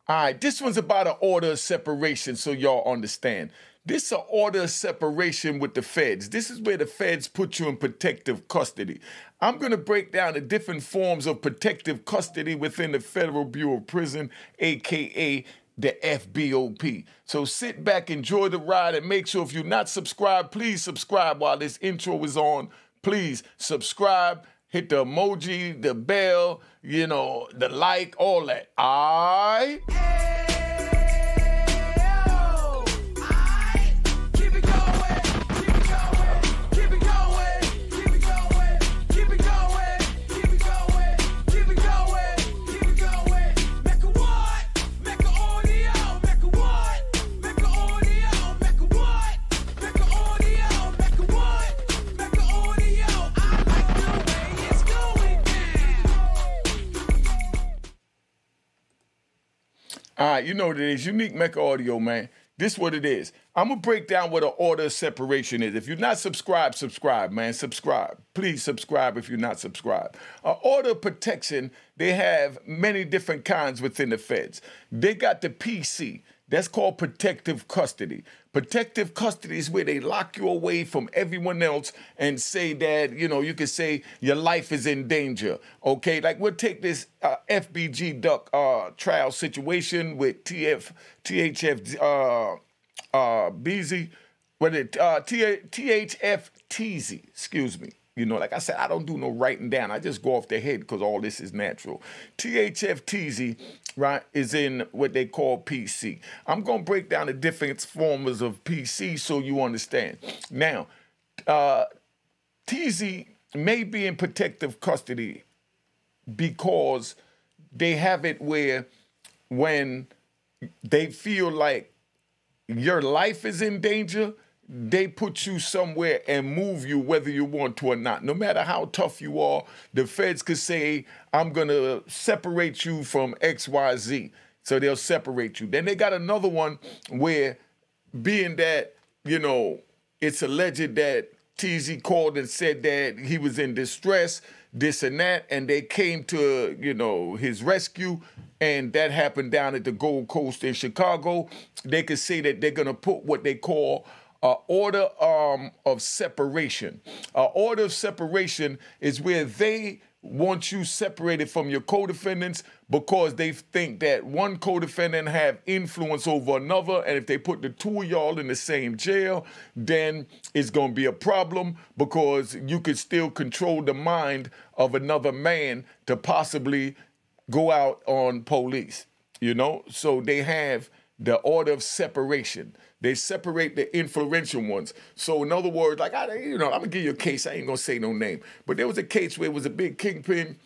All right, this one's about an order of separation so y'all understand. This is an order of separation with the feds. This is where the feds put you in protective custody. I'm going to break down the different forms of protective custody within the Federal Bureau of Prison, a.k.a. the FBOP. So sit back, enjoy the ride, and make sure if you're not subscribed, please subscribe while this intro is on. Please subscribe, hit the emoji, the bell, you know, the like, all that. All right? All right, you know what it is. Unique Mecca Audio, man. This what it is. I'm going to break down what an order of separation is. If you're not subscribed, subscribe, man. Subscribe. Please subscribe if you're not subscribed. An order of protection, they have many different kinds within the feds. They got the PC. That's called protective custody. Protective custody is where they lock you away from everyone else and say that, you know, you can say your life is in danger, okay? Like we'll take this FBG Duck trial situation with THF BZ, THF TZ, excuse me. You know, like I said, I don't do no writing down. I just go off the head because all this is natural. THFTZ, right, is in what they call PC. I'm going to break down the different forms of PC so you understand. Now, TZ may be in protective custody because they have it where when they feel like your life is in danger, they put you somewhere and move you whether you want to or not. No matter how tough you are, the feds could say, I'm going to separate you from XYZ. So they'll separate you. Then they got another one where being that, you know, it's alleged that TZ called and said that he was in distress, this and that, and they came to, you know, his rescue, and that happened down at the Gold Coast in Chicago. They could say that they're going to put what they call order of separation. Order of separation is where they want you separated from your co-defendants because they think that one co-defendant have influence over another, and if they put the two of y'all in the same jail, then it's going to be a problem because you could still control the mind of another man to possibly go out on police, you know? So they have the order of separation. They separate the influential ones. So in other words, like, I'm going to give you a case. I ain't going to say no name. But there was a case where it was a big kingpin.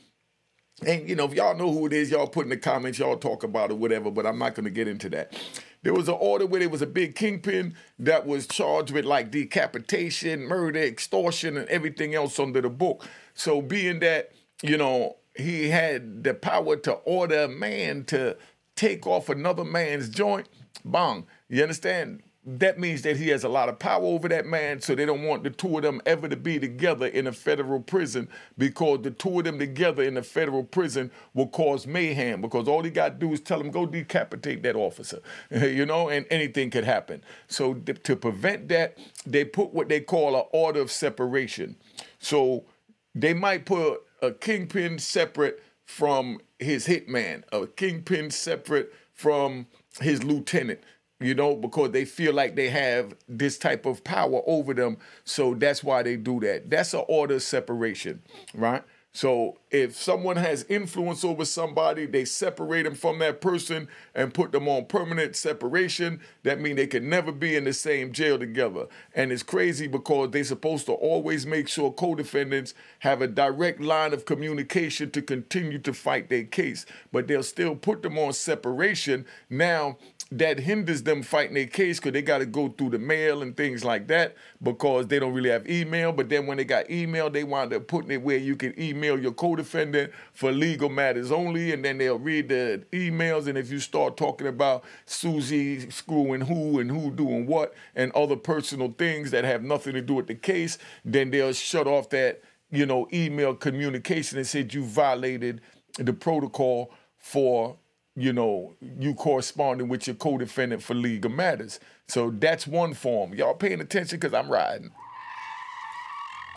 And, you know, if y'all know who it is, y'all put in the comments, y'all talk about it, whatever, but I'm not going to get into that. There was an order where there was a big kingpin that was charged with, like, decapitation, murder, extortion, and everything else under the book. So being that, you know, he had the power to order a man to take off another man's joint, bang. You understand? That means that he has a lot of power over that man, so they don't want the two of them ever to be together in a federal prison because the two of them together in a federal prison will cause mayhem because all he got to do is tell him, go decapitate that officer, you know, and anything could happen. So to prevent that, they put what they call an order of separation. So they might put a kingpin separate from his hitman, a kingpin separate from his lieutenant, you know, because they feel like they have this type of power over them. So that's why they do that. That's an order of separation, right? So if someone has influence over somebody, they separate them from that person and put them on permanent separation. That means they can never be in the same jail together. And it's crazy because they're supposed to always make sure co-defendants have a direct line of communication to continue to fight their case. But they'll still put them on separation. Now, that hinders them fighting their case because they got to go through the mail and things like that because they don't really have email. But then when they got email, they wind up putting it where you can email your co-defendant for legal matters only, and then they'll read the emails. And if you start talking about Susie screwing who and who doing what and other personal things that have nothing to do with the case, then they'll shut off that, you know, email communication and said you violated the protocol for you corresponding with your co-defendant for legal matters. So that's one form. Y'all paying attention because I'm riding.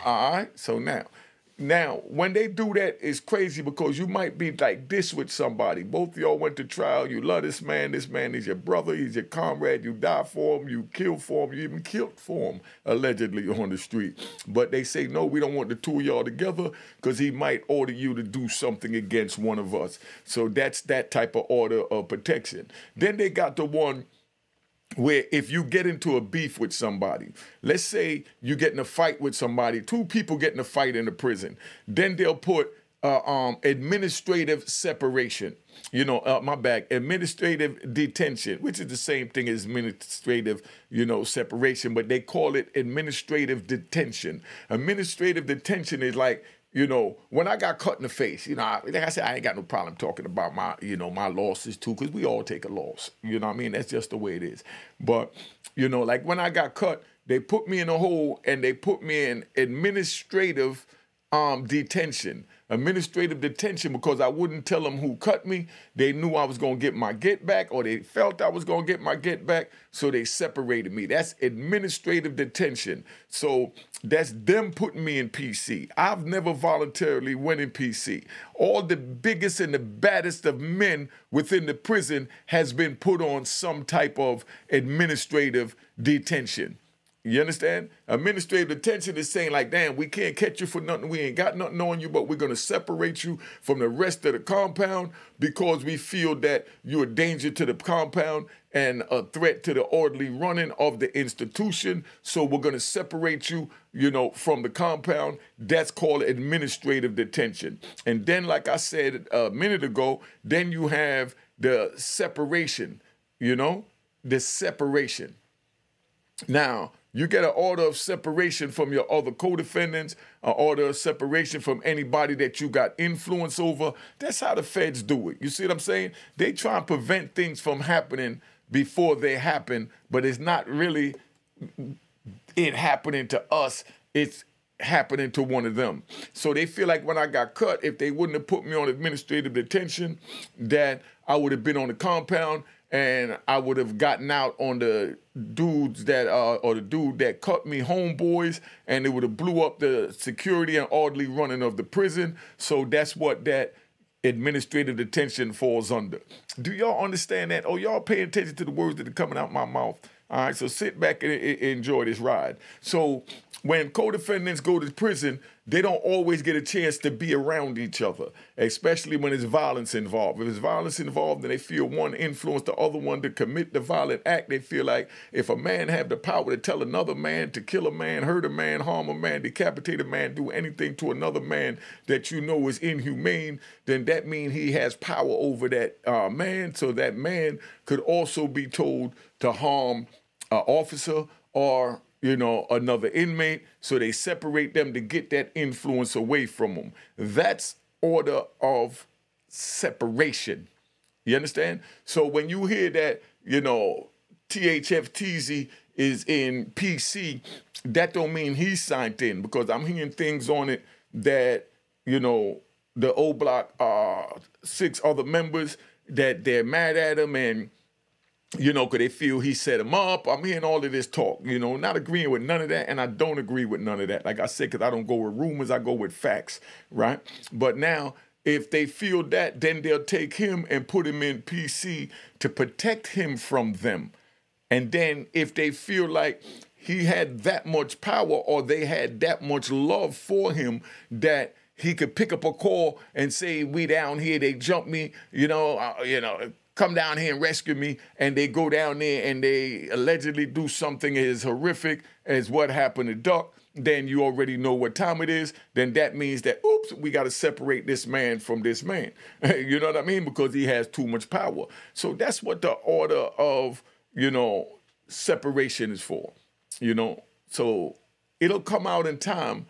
All right. So now, when they do that, it's crazy because you might be like this with somebody. Both of y'all went to trial. You love this man. This man is your brother. He's your comrade. You die for him. You kill for him. You even killed for him, allegedly, on the street. But they say, no, we don't want the two of y'all together because he might order you to do something against one of us. So that's that type of order of protection. Then they got the one where if you get into a beef with somebody, let's say you get in a fight with somebody, two people get in a fight in the prison, then they'll put administrative separation, administrative detention, which is the same thing as administrative, separation, but they call it administrative detention. Administrative detention is like, when I got cut in the face, like I said, I ain't got no problem talking about my, my losses too, because we all take a loss. You know what I mean? That's just the way it is. But, like when I got cut, they put me in a hole and they put me in administrative detention. Administrative detention because I wouldn't tell them who cut me. They knew I was going to get my get back, or they felt I was going to get my get back, so they separated me. That's administrative detention. So that's them putting me in PC. I've never voluntarily went in PC. All the biggest and the baddest of men within the prison has been put on some type of administrative detention. You understand? Administrative detention is saying like, damn, we can't catch you for nothing. We ain't got nothing on you, but we're going to separate you from the rest of the compound because we feel that you're a danger to the compound and a threat to the orderly running of the institution. So we're going to separate you, from the compound. That's called administrative detention. And then, like I said a minute ago, then you have the separation, the separation. Now, you get an order of separation from your other co-defendants, an order of separation from anybody that you got influence over. That's how the feds do it. You see what I'm saying? They try and prevent things from happening before they happen, but it's not really it happening to us. It's happening to one of them. So they feel like when I got cut, if they wouldn't have put me on administrative detention, that I would have been on the compound and I would have gotten out on the dudes that, or the dude that cut me, homeboys, and it would have blew up the security and orderly running of the prison. So that's what that administrative detention falls under. Do y'all understand that? Oh, y'all pay attention to the words that are coming out my mouth. All right, so sit back and enjoy this ride. So when co-defendants go to prison, they don't always get a chance to be around each other, especially when there's violence involved. If there's violence involved and they feel one influence the other one to commit the violent act, they feel like if a man have the power to tell another man to kill a man, hurt a man, harm a man, decapitate a man, do anything to another man that is inhumane, then that means he has power over that man. So that man could also be told to harm an officer or another inmate, so they separate them to get that influence away from them. That's order of separation. You understand? So when you hear that, THFTZ is in PC, that don't mean he's signed in, because I'm hearing things on it that, the O Block 6 other members, that they're mad at him and because they feel he set him up. I'm hearing all of this talk, not agreeing with none of that, and I don't agree with none of that. Like I said, because I don't go with rumors, I go with facts, right? But now, if they feel that, then they'll take him and put him in PC to protect him from them. And then if they feel like he had that much power or they had that much love for him that he could pick up a call and say, we down here, they jumped me, come down here and rescue me, and they go down there and they allegedly do something as horrific as what happened to Duck, then you already know what time it is. Then that means that, oops, we got to separate this man from this man. You know what I mean? Because he has too much power. So that's what the order of, separation is for, So it'll come out in time,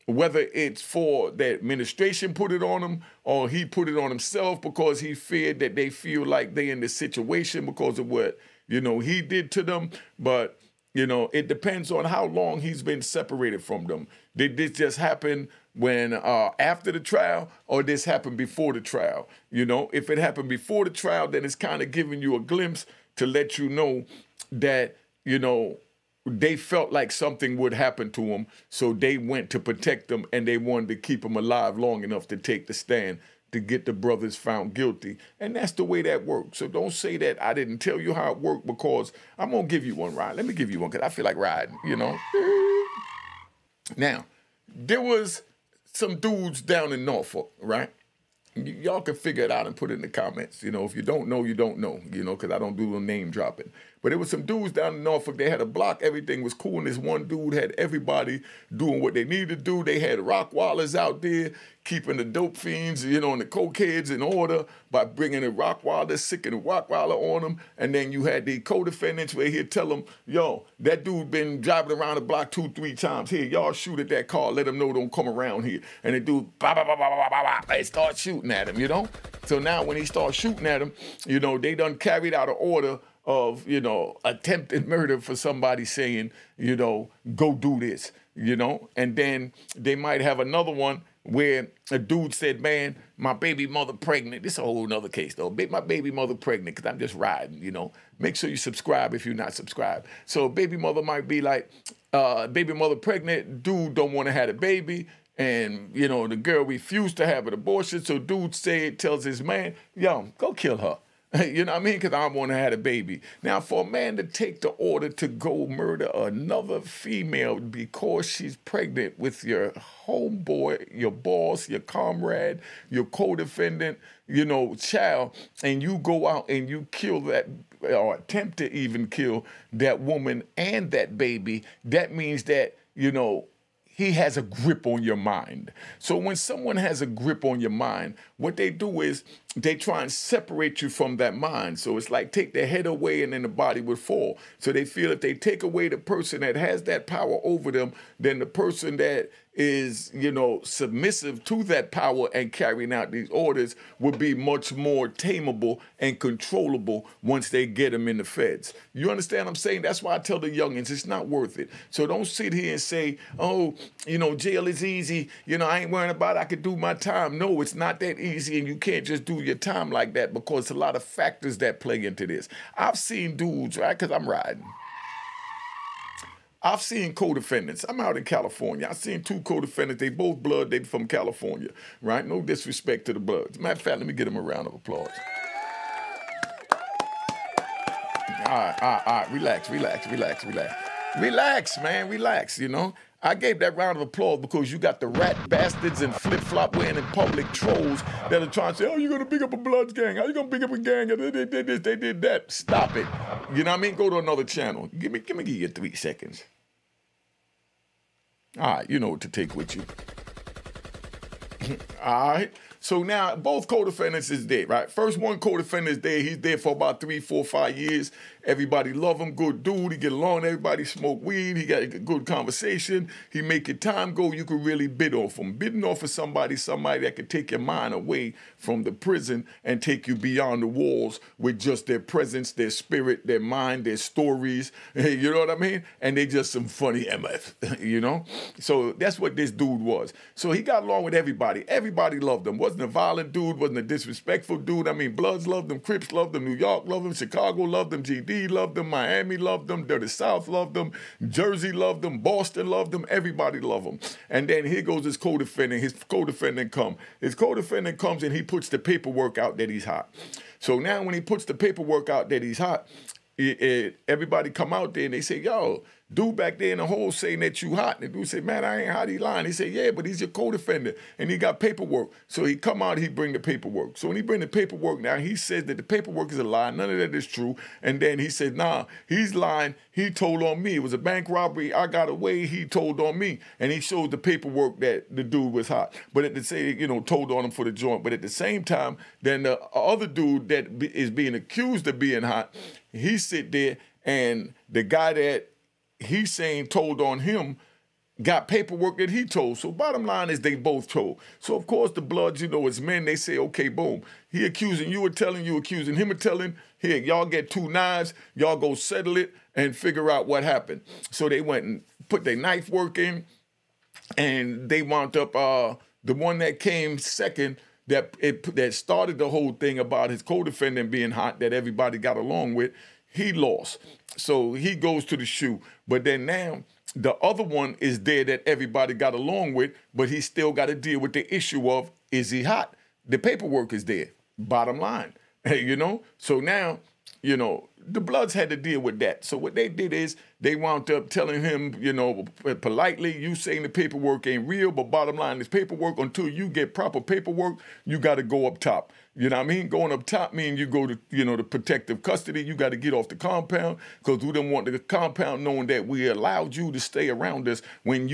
whether it's for the administration put it on him or he put it on himself because he feared that they feel like they in this situation because of what, he did to them. But, it depends on how long he's been separated from them. Did this just happen when after the trial, or this happened before the trial? You know, if it happened before the trial, then it's kind of giving you a glimpse to let you know that, you know, they felt like something would happen to them, so they went to protect them, and they wanted to keep them alive long enough to take the stand to get the brothers found guilty. And that's the way that works. So don't say that I didn't tell you how it worked, because I'm going to give you one ride. Let me give you one, because I feel like riding, you know. Now, there was some dudes down in Norfolk, right? Y'all can figure it out and put it in the comments. You know, if you don't know, you don't know, you know, because I don't do no name dropping. But there was some dudes down in Norfolk. They had a block. Everything was cool. And this one dude had everybody doing what they needed to do. They had Rockwallers out there keeping the dope fiends, you know, and the cokeheads in order by bringing the Rockwaller, sicking the Rockwaller on them. And then you had the co-defendants where he'd tell them, yo, that dude been driving around the block 2-3 times. Here, y'all shoot at that car. Let them know don't come around here. And the dude, bah, bah, bah, bah, bah, bah, bah, they start shooting at him, you know? So now when he starts shooting at him, you know, they done carried out an order of, you know, attempted murder for somebody saying, you know, go do this, you know? And then they might have another one where a dude said, man, my baby mother pregnant. This is a whole nother case, though. My baby mother pregnant, because I'm just riding, you know? Make sure you subscribe if you're not subscribed. So baby mother might be like, baby mother pregnant, dude don't want to have a baby, and, you know, the girl refused to have an abortion, so dude tells his man, yo, go kill her. You know what I mean? Because I want to have a baby. Now, for a man to take the order to go murder another female because she's pregnant with your homeboy, your boss, your comrade, your co-defendant, you know, child, and you go out and you kill that, or attempt to even kill that woman and that baby, that means that, you know, he has a grip on your mind. So when someone has a grip on your mind, what they do is they try and separate you from that mind. So it's like take the head away and then the body would fall. So they feel if they take away the person that has that power over them, then the person that is, you know, submissive to that power and carrying out these orders will be much more tameable and controllable once they get them in the feds. You understand what I'm saying? That's why I tell the youngins it's not worth it. So don't sit here and say, oh, you know, jail is easy. You know, I ain't worrying about it. I could do my time. No, it's not that easy, and you can't just do your time like that because a lot of factors that play into this. I've seen dudes, right, because I'm riding. I've seen co-defendants. I'm out in California. I've seen 2 co-defendants. They both blood. They from California, right? No disrespect to the Bloods. Matter of fact, let me give them a round of applause. All right. Relax, man. Relax, you know. I gave that round of applause because you got the rat bastards and flip-flop wearing in public trolls that are trying to say, oh, you're going to pick up a Bloods gang. How you going to pick up a gang? They did this, they did that. Stop it. You know what I mean? Go to another channel. Give me your 3 seconds. All right, you know what to take with you. All right. So now both co-defendants is dead, right? First one co-defendant is dead. He's dead for about 3, 4, 5 years. Everybody love him. Good dude. He get along. Everybody smoke weed. He got a good conversation. He make your time go. You can really bid off him. Bidding off of somebody that could take your mind away from the prison and take you beyond the walls with just their presence, their spirit, their mind, their stories. You know what I mean? And they just some funny MF, you know? So that's what this dude was. So he got along with everybody. Everybody loved him. Wasn't a violent dude. Wasn't a disrespectful dude. I mean, Bloods loved him. Crips loved him. New York loved him. Chicago loved him. GD loved them, Miami loved them, Dirty South loved them, Jersey loved them, Boston loved them, everybody loved them. And then here goes his co-defendant. His co-defendant comes and he puts the paperwork out that he's hot. So now when he puts the paperwork out that he's hot, everybody come out there and they say, yo, dude back there in the hole saying that you hot. And the dude said, man, I ain't hot, he lying. He said, yeah, but he's your co-defendant. And he got paperwork. So he come out, he bring the paperwork. So when he bring the paperwork now, he says that the paperwork is a lie. None of that is true. And then he said, nah, he's lying. He told on me. It was a bank robbery. I got away. He told on me. And he showed the paperwork that the dude was hot. But at the same, you know, told on him for the joint. But at the same time, then the other dude that is being accused of being hot, he sit there and the guy that he's saying told on him got paperwork that he told. So bottom line is they both told. So of course the Bloods, you know, as men, they say, okay, boom. He accusing you of telling, you accusing him of telling. Here, y'all get 2 knives. Y'all go settle it and figure out what happened. So they went and put their knife work in. and they wound up the one that came second that started the whole thing about his co-defendant being hot that everybody got along with. He lost, so he goes to the shoe. But then now the other one is there that everybody got along with, but he still got to deal with the issue of, is he hot? The paperwork is there. Bottom line, you know. So now, you know, the Bloods had to deal with that. So what they did is they wound up telling him, you know, politely, you saying the paperwork ain't real, but bottom line is paperwork. Until you get proper paperwork, you got to go up top. You know what I mean? Going up top means you go to, you know, the protective custody. You got to get off the compound because we don't want the compound knowing that we allowed you to stay around us when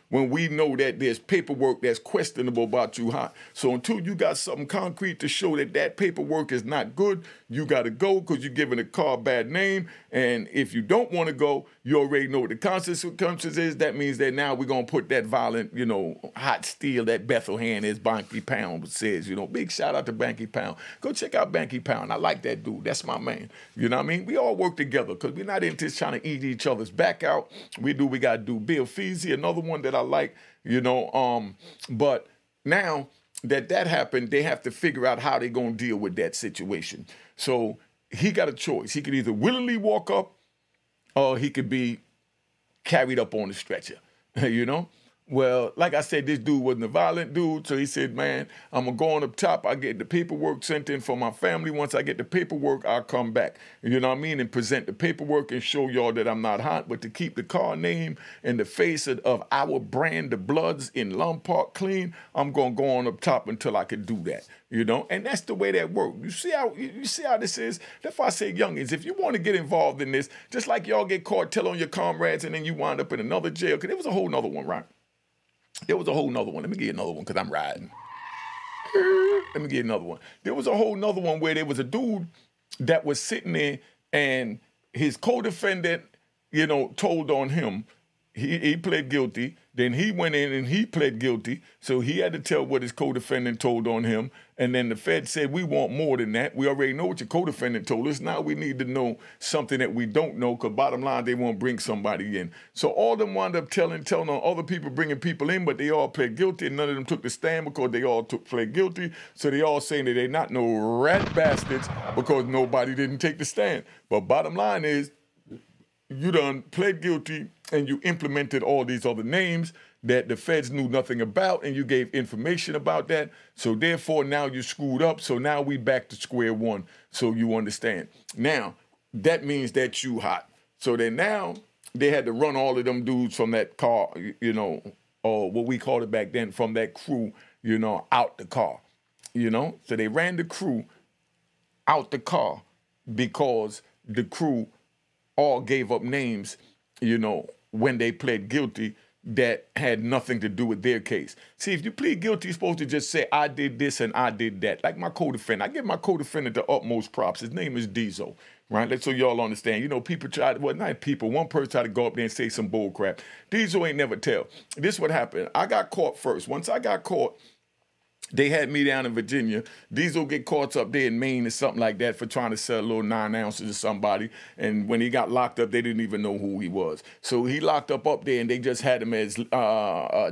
we know that there's paperwork that's questionable about you hot. So until you got something concrete to show that that paperwork is not good, you got to go because you're giving the car a bad name. And if you don't want to go, you already know what the consequences is. That means that now we're going to put that violent, you know, hot steel that Bethlehem, as Banky Pound says, you know. Big shout out to Banky Pound. Go check out Banky Pound. I like that dude. That's my man. You know what I mean? We all work together because we're not into trying to eat each other's back out. We do what we got to do. Bill Feasy, another one that I like, you know. But now that happened, they have to figure out how they're going to deal with that situation. So he got a choice. He could either willingly walk up or he could be carried up on the stretcher, you know? Well, like I said, this dude wasn't a violent dude, so he said, man, I'm going to go on up top. I get the paperwork sent in for my family. Once I get the paperwork, I'll come back, you know what I mean, and present the paperwork and show y'all that I'm not hot, but to keep the car name and the face of our brand, the Bloods in Lum Park, clean, I'm going to go on up top until I can do that, you know? And that's the way that works. You see how this is? That's why I say, youngins, if you want to get involved in this, just like y'all get caught, tell on your comrades, and then you wind up in another jail, because there was a whole nother one, right? There was a whole nother one. Let me give you another one because I'm riding. Let me give you another one. There was a whole nother one where there was a dude that was sitting there and his co-defendant, you know, told on him. He pled guilty. Then he went in and he pled guilty. So he had to tell what his co-defendant told on him. And then the Fed said, we want more than that. We already know what your co-defendant told us. Now we need to know something that we don't know, because bottom line, they won't bring somebody in. So all of them wound up telling on other people, bringing people in, but they all pled guilty. And none of them took the stand because they all pled guilty. So they all saying that they're not no rat bastards because nobody didn't take the stand. But bottom line is, you done pled guilty and you implemented all these other names that the feds knew nothing about, and you gave information about that. So therefore, now you screwed up. So now we back to square one. So you understand. Now, that means that you hot. So then now they had to run all of them dudes from that car, you know, or what we called it back then, from that crew, you know, out the car, you know. So they ran the crew out the car because the crew all gave up names, you know, when they pled guilty that had nothing to do with their case. See, if you plead guilty, you're supposed to just say, I did this and I did that. Like my co-defendant. I give my co-defendant the utmost props. His name is Diesel, right? Let's so y'all understand. You know, people try to, well, not people, one person tried to go up there and say some bull crap. Diesel ain't never tell. This is what happened. I got caught first. Once I got caught, they had me down in Virginia. Diesel get caught up there in Maine or something like that for trying to sell a little 9 ounces to somebody. And when he got locked up, they didn't even know who he was. So he locked up there, and they just had him as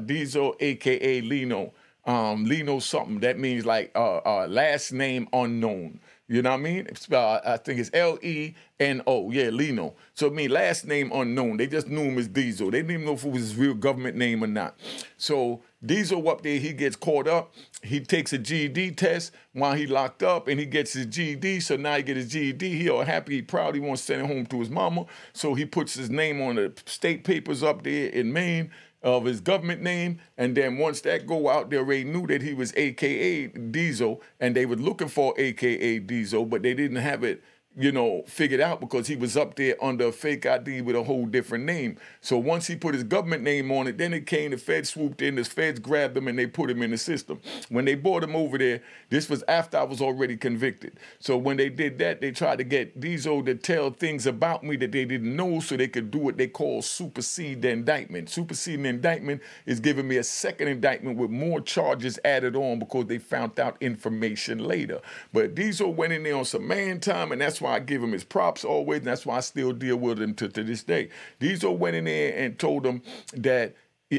Diesel, a.k.a. Lino. Lino something. That means like last name unknown. You know what I mean? I think it's Leno. Yeah, Lino. So I mean, last name unknown. They just knew him as Diesel. They didn't even know if it was his real government name or not. So Diesel up there, he gets caught up. He takes a GED test while he locked up, and he gets his GED. So now he gets his GED. He all happy, he proud. He wants to send it home to his mama. So he puts his name on the state papers up there in Maine of his government name, and then once that go out, they already knew that he was AKA Diesel, and they were looking for AKA Diesel, but they didn't have it, you know, figured out because he was up there under a fake ID with a whole different name. So once he put his government name on it, then it came, the feds swooped in, the feds grabbed him, and they put him in the system. When they brought him over there, this was after I was already convicted. So when they did that, they tried to get Diesel to tell things about me that they didn't know so they could do what they call supersede the indictment. Superseding the indictment is giving me a second indictment with more charges added on because they found out information later. But Diesel went in there on some man time, and that's why I give him his props always, and that's why I still deal with him to this day. Diesel went in there and told him that,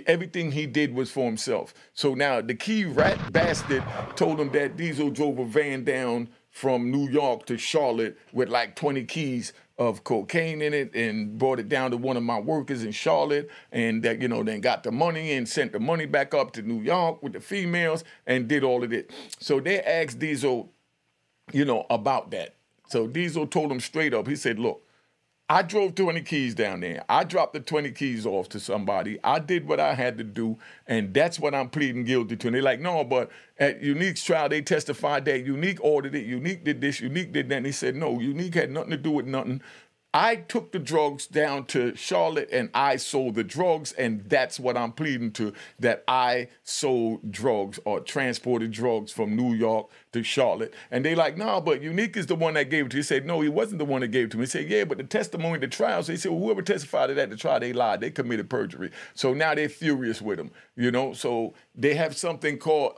Everything he did was for himself. So now the key rat bastard told him that Diesel drove a van down from New York to Charlotte with like 20 keys of cocaine in it and brought it down to one of my workers in Charlotte, and that, you know, then got the money and sent the money back up to New York with the females and did all of it. So they asked Diesel, you know, about that. So Diesel told him straight up, he said, look, I drove 20 keys down there. I dropped the 20 keys off to somebody. I did what I had to do, and that's what I'm pleading guilty to. And they're like, no, but at Unique's trial, they testified that Unique ordered it, Unique did this, Unique did that. And he said, no, Unique had nothing to do with nothing. I took the drugs down to Charlotte and I sold the drugs, and that's what I'm pleading to, that I sold drugs or transported drugs from New York to Charlotte. And they like, no, but Unique is the one that gave it to you. He said, no, he wasn't the one that gave it to me. He said, yeah, but the testimony, the trials, they said, well, whoever testified at the trial, they lied. They committed perjury. So now they're furious with him, you know? So they have something called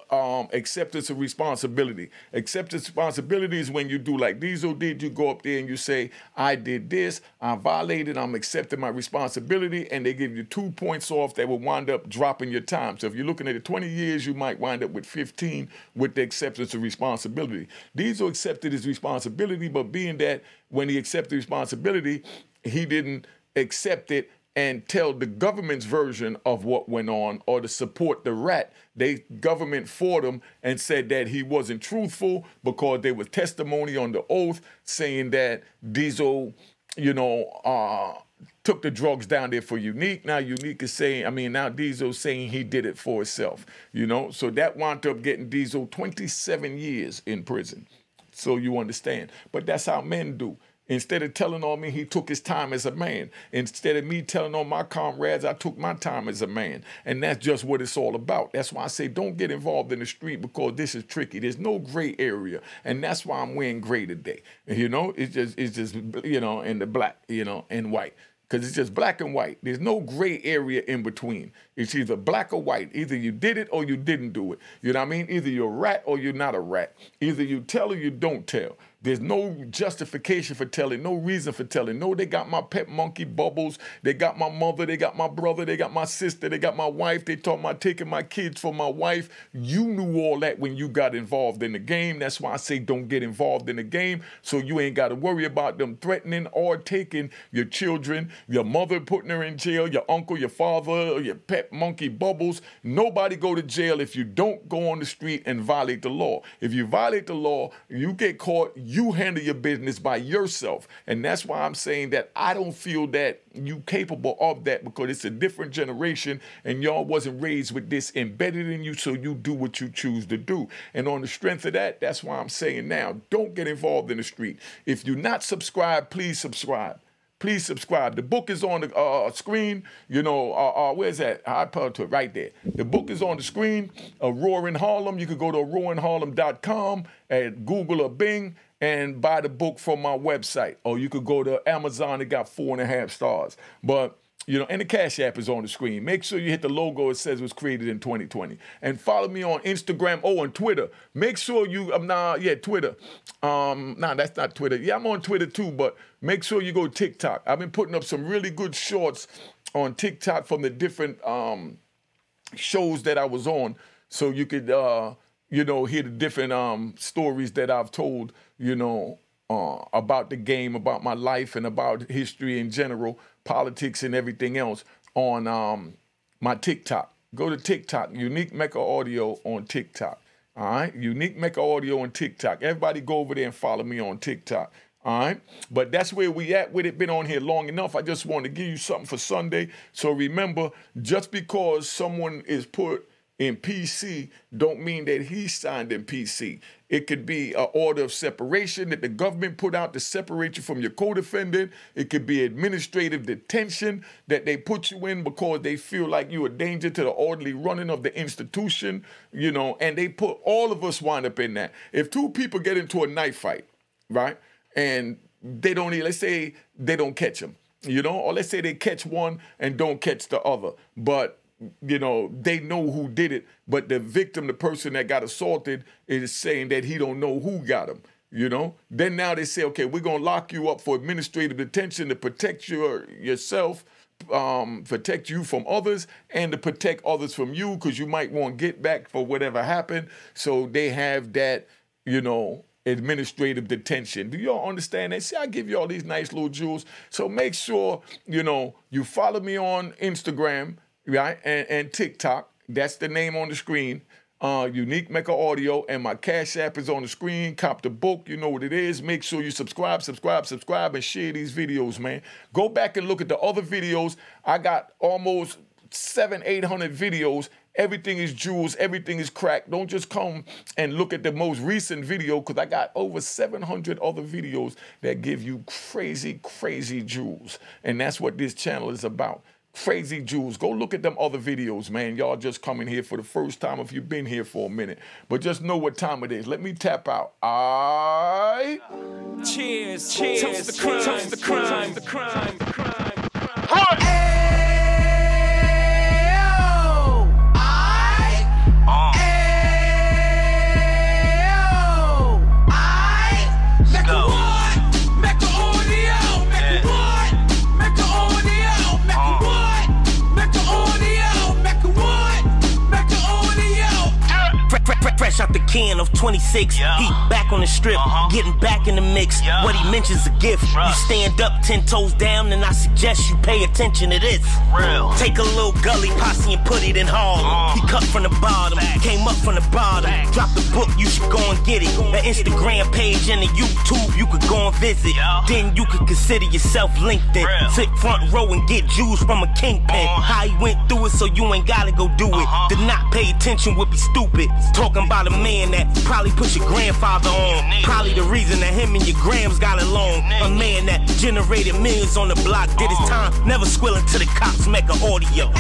acceptance of responsibility. Acceptance of responsibility is when you do like Diesel did, you go up there and you say, I did this, I violated, I'm accepting my responsibility, and they give you 2 points off that will wind up dropping your time. So if you're looking at it 20 years, you might wind up with 15 with the acceptance of responsibility. Diesel accepted his responsibility, but being that when he accepted responsibility, he didn't accept it and tell the government's version of what went on or to support the rat. The government fought him and said that he wasn't truthful because there was testimony on the oath saying that Diesel, you know, took the drugs down there for Unique. Now Unique is saying, now Diesel's saying he did it for himself, you know? So that wound up getting Diesel 27 years in prison. So you understand. But that's how men do. Instead of telling on me, he took his time as a man. Instead of me telling on my comrades, I took my time as a man. And that's just what it's all about. That's why I say don't get involved in the street, because this is tricky. There's no gray area. And that's why I'm wearing gray today. You know, it's just you know, in the black, you know, and white. Because it's just black and white. There's no gray area in between. It's either black or white. Either you did it or you didn't do it. You know what I mean? Either you're a rat or you're not a rat. Either you tell or you don't tell. There's no justification for telling, no reason for telling. No, they got my pet monkey Bubbles. They got my mother. They got my brother. They got my sister. They got my wife. They talking about taking my kids for my wife. You knew all that when you got involved in the game. That's why I say don't get involved in the game, so you ain't got to worry about them threatening or taking your children, your mother putting her in jail, your uncle, your father, or your pet monkey Bubbles. Nobody go to jail if you don't go on the street and violate the law. If you violate the law, you get caught, you handle your business by yourself. And that's why I'm saying that I don't feel that you capable of that, because it's a different generation and y'all wasn't raised with this embedded in you, so you do what you choose to do. And on the strength of that, that's why I'm saying now, don't get involved in the street. If you're not subscribed, please subscribe. Please subscribe. The book is on the screen. You know, where's that? I put it right there. The book is on the screen. Roaring Harlem. You could go to roaringharlem.com and Google or Bing and buy the book from my website. Or you could go to Amazon. It got 4.5 stars. But, you know, and the Cash App is on the screen. Make sure you hit the logo. It says it was created in 2020. And follow me on Instagram. Oh, and Twitter. Make sure you, Twitter. That's not Twitter. Yeah, I'm on Twitter too, but make sure you go to TikTok. I've been putting up some really good shorts on TikTok from the different shows that I was on, so you could, you know, hear the different stories that I've told, you know, about the game, about my life, and about history in general, politics and everything else on my TikTok. Go to TikTok, Unique Mecca Audio on TikTok. All right, Unique Mecca Audio on TikTok. Everybody go over there and follow me on TikTok. All right, but that's where we at with it. Been on here long enough. I just want to give you something for Sunday. So remember, just because someone is put in PC don't mean that he signed in PC. It could be an order of separation that the government put out to separate you from your co-defendant. It could be administrative detention that they put you in because they feel like you're a danger to the orderly running of the institution, you know, and they put all of us wind up in that. If two people get into a knife fight, right, and they don't, let's say they don't catch them, you know, or let's say they catch one and don't catch the other, but you know, they know who did it, but the victim, the person that got assaulted, is saying that he don't know who got him, you know? Then now they say, okay, we're going to lock you up for administrative detention to protect yourself, protect you from others and to protect others from you, because you might want to get back for whatever happened. So they have that, you know, administrative detention. Do y'all understand that? See, I give you all these nice little jewels. So make sure, you know, you follow me on Instagram, right, and TikTok. That's the name on the screen. Unique Mecca Audio, and my Cash App is on the screen. Cop the book, you know what it is. Make sure you subscribe, and share these videos, man. Go back and look at the other videos. I got almost 700-800 videos. Everything is jewels, everything is crack. Don't just come and look at the most recent video, because I got over 700 other videos that give you crazy, crazy jewels. And that's what this channel is about. Crazy jewels. Go look at them other videos, man. Y'all just coming here for the first time if you've been here for a minute. But just know what time it is. Let me tap out. Cheers, cheers. Toast the crime, toast the crime, the crime, the crime, the crime. Fresh out the can of 26, yeah. Heat back on the strip, getting back in the mix. Yeah. What he mentions a gift. You stand up 10 toes down, and I suggest you pay attention to this. Real. Take a little gully posse and put it in Harlem. He cut from the bottom, came up from the bottom. Drop the book, you should go and get it. The Instagram page and the YouTube, you could go and visit. Yeah. Then you could consider yourself LinkedIn. Real. Sit front row and get Jews from a kingpin. How he went through it, so you ain't gotta go do it. To not pay attention would be stupid. Talking about a man that probably put your grandfather on. Probably the reason that him and your grams got along. A man that generated millions on the block, did his time, never squilling to the cops, Mecca Audio.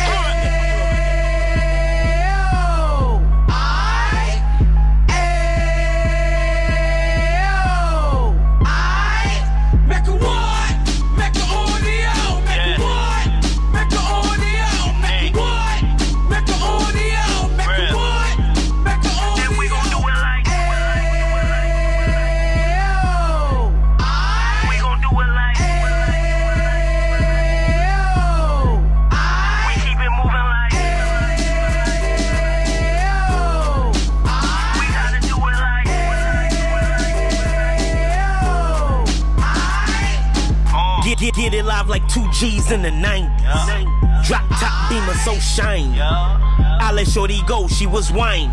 Get it live like 2 G's in the 90s. Drop top beamer so shiny. I let shorty go, she was whining.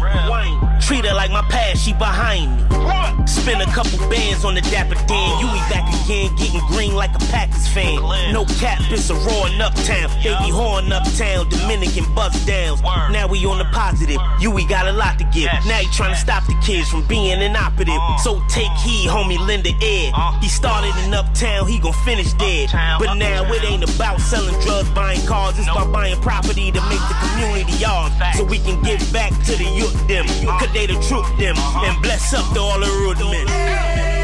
Treat her like my past, she behind me. Spend a couple bands on the Dapper Dan. You be back again, getting green like a Packers fan. No cap, it's a raw in Uptown. They be whoring Uptown, Dominican bust downs. Now we on the positive, we got a lot to give. Now he trying to stop the kids from being inoperative. So take heed, homie, lend an ear. He started in Uptown, he gon' finish dead. But now it ain't about selling drugs, buying cars. It's about buying property to make the community ours. So we can give back to the youth them, cause they the truth them, and bless up to all the root men.